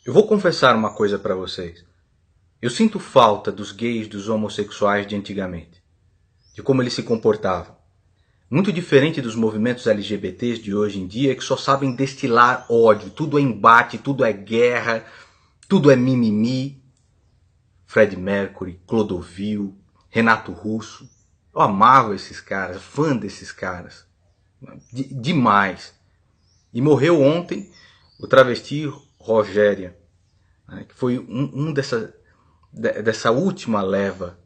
Eu vou confessar uma coisa para vocês. Eu sinto falta dos gays, dos homossexuais de antigamente. De como eles se comportavam. Muito diferente dos movimentos LGBTs de hoje em dia, que só sabem destilar ódio. Tudo é embate, tudo é guerra, tudo é mimimi. Fred Mercury, Clodovil, Renato Russo. Eu amava esses caras, fã desses caras. Demais. E morreu ontem o travesti Rogéria, que foi um dessa última leva.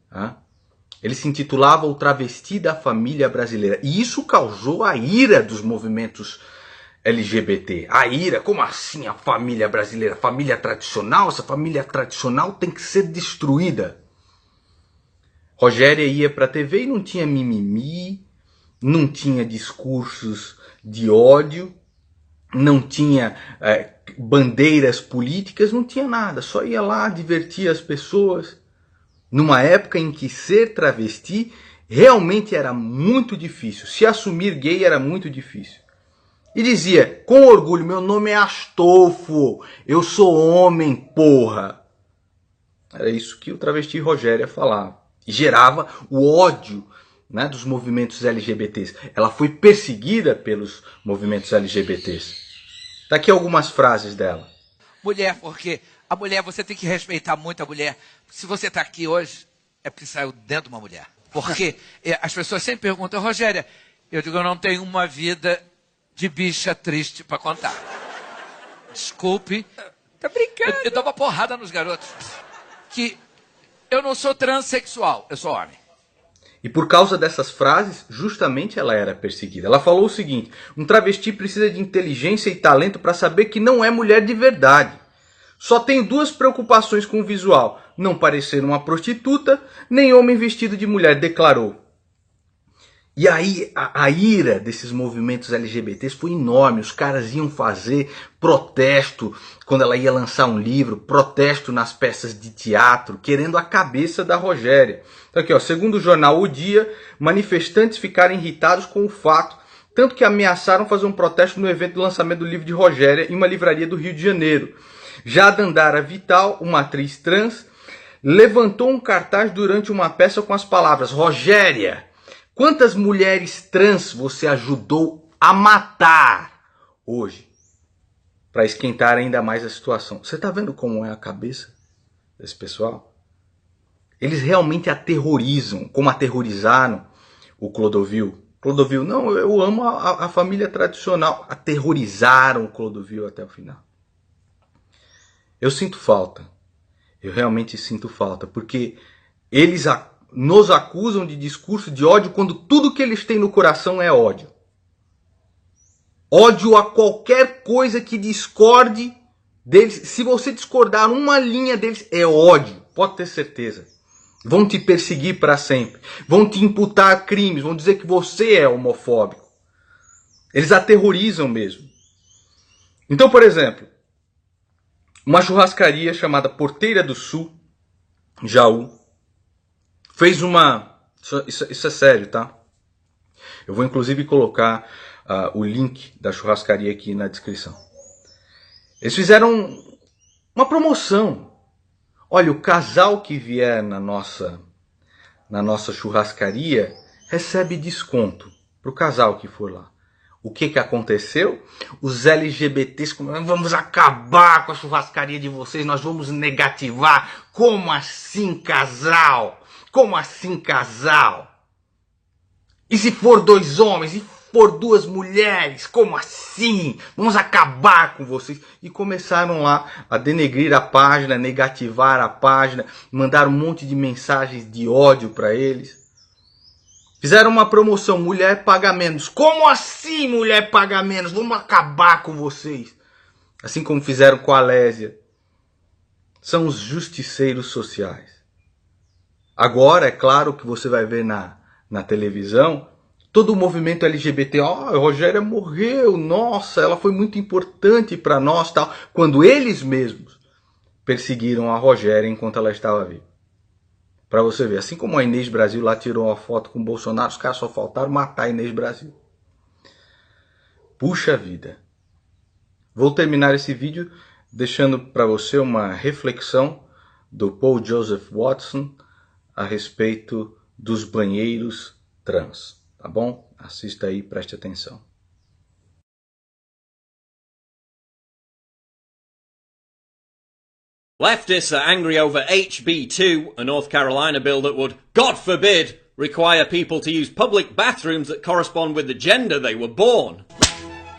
Ele se intitulava o Travesti da Família Brasileira. E isso causou a ira dos movimentos LGBT. A ira, como assim a família brasileira? Família tradicional? Essa família tradicional tem que ser destruída. Rogéria ia para a TV e não tinha mimimi, não tinha discursos de ódio, não tinha bandeiras políticas, não tinha nada. Só ia lá divertir as pessoas. Numa época em que ser travesti realmente era muito difícil. Se assumir gay era muito difícil. E dizia, com orgulho, meu nome é Astolfo, eu sou homem, porra. Era isso que o travesti Rogéria falava. E gerava o ódio, né, dos movimentos LGBTs. Ela foi perseguida pelos movimentos LGBTs. Tá aqui algumas frases dela. Mulher, porque a mulher, você tem que respeitar muito a mulher. Se você está aqui hoje, é porque saiu dentro de uma mulher. Porque as pessoas sempre perguntam, Rogéria, eu digo, eu não tenho uma vida de bicha triste para contar. Desculpe. Tá brincando. Eu dou uma porrada nos garotos. Que eu não sou transexual, eu sou homem. E por causa dessas frases, justamente ela era perseguida. Ela falou o seguinte, um travesti precisa de inteligência e talento para saber que não é mulher de verdade. Só tenho duas preocupações com o visual, não parecer uma prostituta, nem homem vestido de mulher, declarou. E aí a ira desses movimentos LGBTs foi enorme. Os caras iam fazer protesto quando ela ia lançar um livro, protesto nas peças de teatro, querendo a cabeça da Rogéria. Então aqui, ó, segundo o jornal O Dia, manifestantes ficaram irritados com o fato, tanto que ameaçaram fazer um protesto no evento do lançamento do livro de Rogéria em uma livraria do Rio de Janeiro. Já Dandara Vital, uma atriz trans, levantou um cartaz durante uma peça com as palavras Rogéria, quantas mulheres trans você ajudou a matar hoje? Para esquentar ainda mais a situação. Você está vendo como é a cabeça desse pessoal? Eles realmente aterrorizam, como aterrorizaram o Clodovil. Clodovil, não, eu amo a família tradicional. Aterrorizaram o Clodovil até o final. Eu sinto falta. Eu realmente sinto falta. Porque eles nos acusam de discurso de ódio quando tudo que eles têm no coração é ódio. Ódio a qualquer coisa que discorde deles. Se você discordar uma linha deles, é ódio. Pode ter certeza. Vão te perseguir para sempre. Vão te imputar crimes. Vão dizer que você é homofóbico. Eles aterrorizam mesmo. Então, por exemplo, uma churrascaria chamada Porteira do Sul, Jaú, fez uma... Isso é sério, tá? Eu vou inclusive colocar o link da churrascaria aqui na descrição. Eles fizeram uma promoção. Olha, o casal que vier na nossa churrascaria recebe desconto para o casal que for lá. O que aconteceu? Os LGBTs, vamos acabar com a churrascaria de vocês, nós vamos negativar. Como assim, casal? Como assim, casal? E se for dois homens? E for duas mulheres? Como assim? Vamos acabar com vocês. E começaram lá a denegrir a página, negativar a página, mandar um monte de mensagens de ódio para eles. Fizeram uma promoção, mulher paga menos. Como assim mulher paga menos? Vamos acabar com vocês. Assim como fizeram com a Lésia. São os justiceiros sociais. Agora, é claro que você vai ver na televisão, todo o movimento LGBT, a Rogéria morreu, nossa, ela foi muito importante para nós, tal. Quando eles mesmos perseguiram a Rogéria enquanto ela estava viva. Para você ver, assim como a Inês Brasil lá tirou uma foto com o Bolsonaro, os caras só faltaram matar a Inês Brasil. Puxa vida. Vou terminar esse vídeo deixando para você uma reflexão do Paul Joseph Watson a respeito dos banheiros trans, tá bom? Assista aí, preste atenção. Leftists are angry over HB2, a North Carolina bill that would, God forbid, require people to use public bathrooms that correspond with the gender they were born.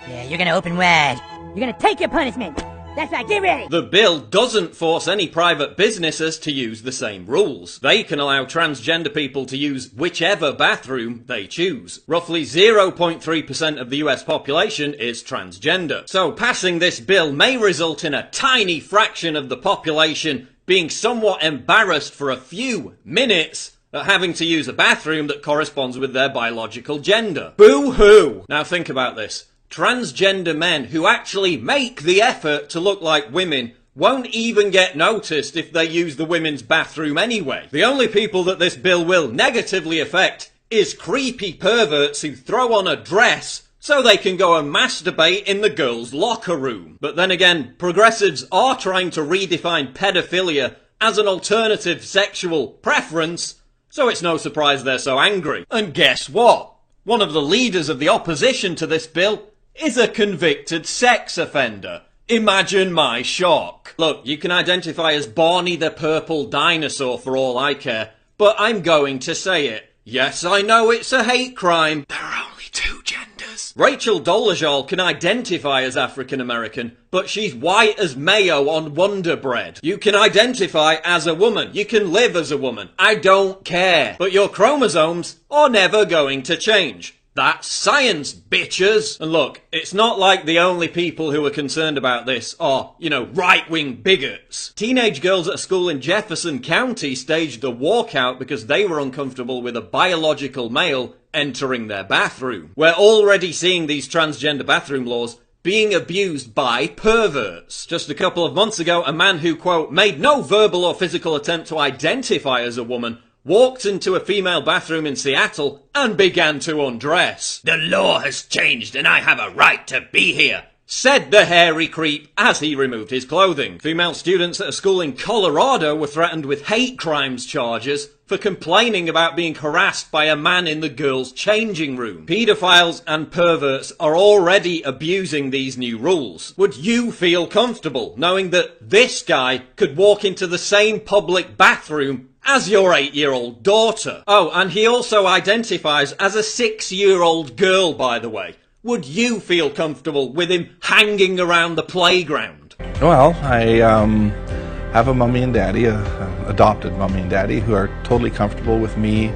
Yeah, you're gonna open wide. You're gonna take your punishment. That's right, get ready! The bill doesn't force any private businesses to use the same rules. They can allow transgender people to use whichever bathroom they choose. Roughly 0.3% of the US population is transgender. So passing this bill may result in a tiny fraction of the population being somewhat embarrassed for a few minutes at having to use a bathroom that corresponds with their biological gender. Boo-hoo! Now think about this. Transgender men who actually make the effort to look like women won't even get noticed if they use the women's bathroom anyway. The only people that this bill will negatively affect is creepy perverts who throw on a dress so they can go and masturbate in the girls' locker room. But then again, progressives are trying to redefine pedophilia as an alternative sexual preference, so it's no surprise they're so angry. And guess what? One of the leaders of the opposition to this bill is a convicted sex offender. Imagine my shock. Look, you can identify as Barney the Purple Dinosaur for all I care, but I'm going to say it. Yes, I know it's a hate crime. There are only two genders. Rachel Dolezal can identify as African American, but she's white as mayo on Wonder Bread. You can identify as a woman. You can live as a woman. I don't care. But your chromosomes are never going to change. That's science, bitches! And look, it's not like the only people who are concerned about this are, right-wing bigots. Teenage girls at a school in Jefferson County staged a walkout because they were uncomfortable with a biological male entering their bathroom. We're already seeing these transgender bathroom laws being abused by perverts. Just a couple of months ago, a man who, quote, made no verbal or physical attempt to identify as a woman walked into a female bathroom in Seattle and began to undress. The law has changed and I have a right to be here, said the hairy creep as he removed his clothing. Female students at a school in Colorado were threatened with hate crimes charges for complaining about being harassed by a man in the girls' changing room. Pedophiles and perverts are already abusing these new rules. Would you feel comfortable knowing that this guy could walk into the same public bathroom as your 8-year-old daughter? Oh, and he also identifies as a 6-year-old girl, by the way. Would you feel comfortable with him hanging around the playground? Well, I have a mommy and daddy, adopted mommy and daddy, who are totally comfortable with me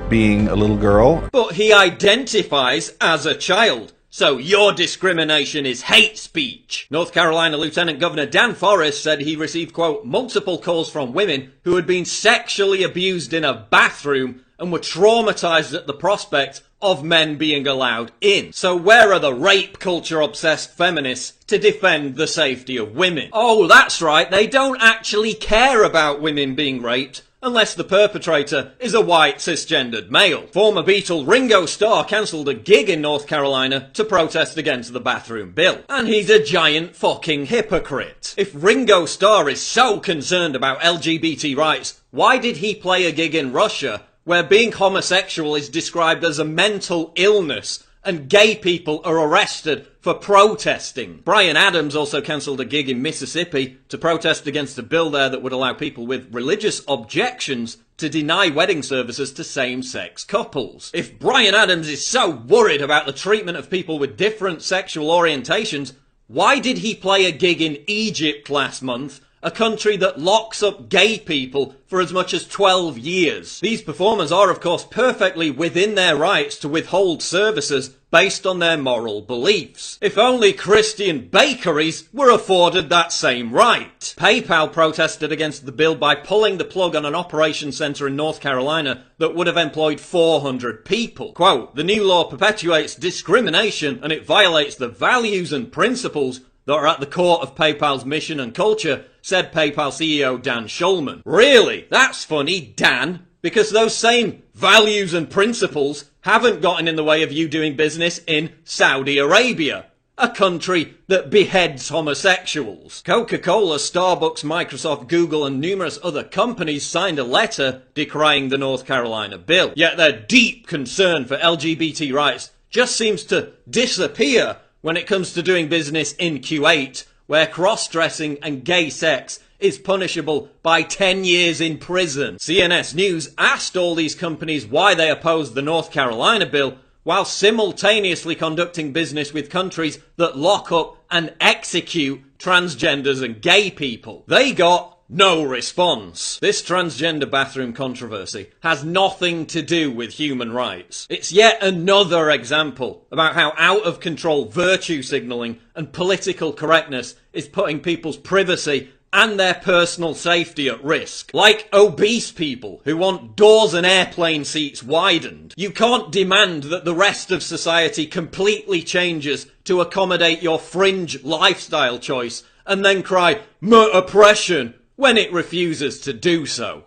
being a little girl. But he identifies as a child. So your discrimination is hate speech. North Carolina Lieutenant Governor Dan Forest said he received, quote, multiple calls from women who had been sexually abused in a bathroom and were traumatized at the prospect of men being allowed in. So where are the rape culture obsessed feminists to defend the safety of women? Oh, that's right, they don't actually care about women being raped unless the perpetrator is a white cisgendered male. Former Beatle Ringo Starr cancelled a gig in North Carolina to protest against the bathroom bill. And he's a giant fucking hypocrite. If Ringo Starr is so concerned about LGBT rights, why did he play a gig in Russia where being homosexual is described as a mental illness and gay people are arrested for protesting? Bryan Adams also cancelled a gig in Mississippi to protest against a bill there that would allow people with religious objections to deny wedding services to same-sex couples. If Bryan Adams is so worried about the treatment of people with different sexual orientations, why did he play a gig in Egypt last month, a country that locks up gay people for as much as 12 years? These performers are, of course, perfectly within their rights to withhold services based on their moral beliefs. If only Christian bakeries were afforded that same right. PayPal protested against the bill by pulling the plug on an operations centre in North Carolina that would have employed 400 people. Quote, the new law perpetuates discrimination and it violates the values and principles that are at the core of PayPal's mission and culture, said PayPal CEO Dan Schulman. Really? That's funny, Dan, because those same values and principles haven't gotten in the way of you doing business in Saudi Arabia. a country that beheads homosexuals. Coca-Cola, Starbucks, Microsoft, Google and numerous other companies signed a letter decrying the North Carolina bill. Yet their deep concern for LGBT rights just seems to disappear when it comes to doing business in Kuwait, where cross-dressing and gay sex is punishable by 10 years in prison. CNS News asked all these companies why they opposed the North Carolina bill, while simultaneously conducting business with countries that lock up and execute transgenders and gay people. They got no response. This transgender bathroom controversy has nothing to do with human rights. It's yet another example about how out of control virtue signalling and political correctness is putting people's privacy and their personal safety at risk. Like obese people who want doors and airplane seats widened. You can't demand that the rest of society completely changes to accommodate your fringe lifestyle choice and then cry, oppression, when it refuses to do so.